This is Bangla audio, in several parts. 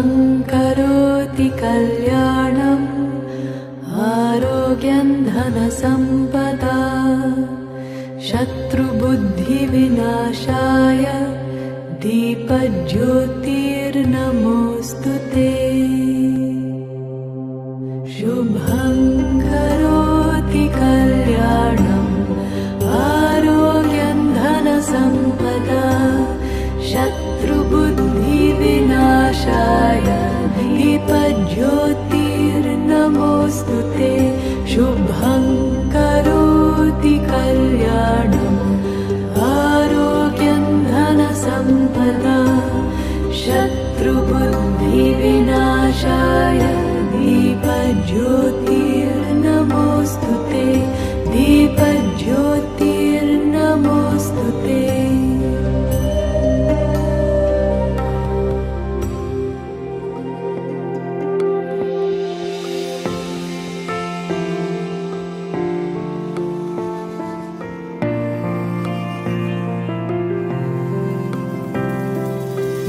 शुभं करोति कल्याणम् आरोग्यं धनसम्पदा शत्रुबुद्धिविनाशाय दीपज्योतिर्नमोऽस्तु ते। शुभं करोति कल्याणम् आरोग्यं धनसम्पदा शत्रुबुद्धिविनाशाय दीपज्योतिर्नमोऽस्तु ते। शुभं करोति कल्याणम् आरोग्यं धनसम्पदा शत्रुबुद्धिविनाशाय दीपज्योतिर्नमोऽस्तु ते। दीपज्योतिर्नमोऽस्तु ते।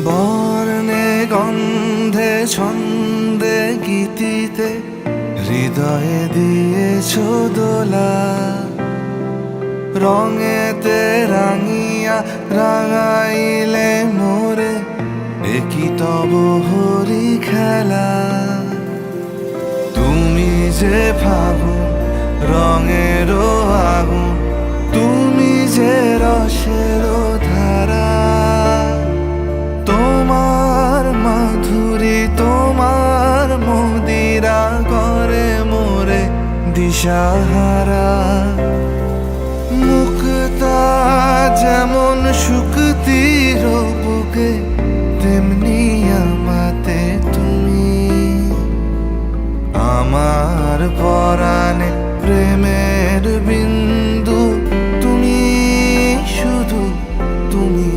বর্ণে গন্ধে ছন্দে গীতিতে হৃদয়ে দিয়েছ দোলা, রঙেতে রাঙিয়া রাঙাইলে মোরে একই তব হরি খেলা। তুমি যে ফাগুন রঙেরও আগুন, তুমি যে রসেরও ধারা, তোমার মাধুরী তোমার মদিরা করে মোরে দিশাহারা। মুক্তা যেমন শুকতির বুকে তেমনি আমাতে তুমি, আমার পরাণে প্রেমের বিন্দু তুমি, শুধু তুমি।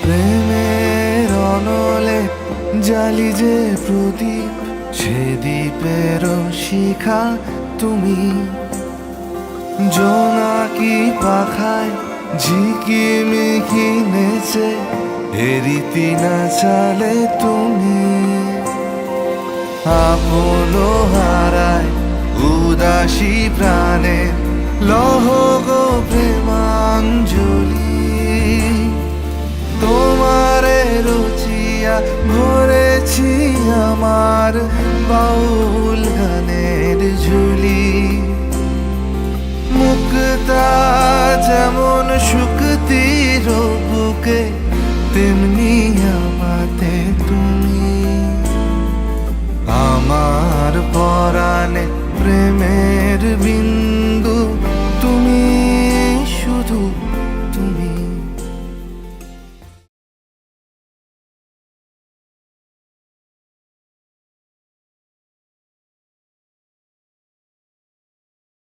প্রেমের অনলে জালি যে প্রদীপ, সে দ্বীপের শিখা তুমি। জোনাকি পাখায় ঝিকিমিকি নেচে এরিতি না চালে তুমি। আপন হারায় উদাসী প্রাণে লহ গো প্রেমাঞ্জলি। তোমারে রচিয়া ভরেছি আমার বাউল গানের ঝুলি। মুক্তা যেমন শুকতির বুকে তেমনি আমাতে তুমি, আমার পরাণে প্রেমের বিন্দু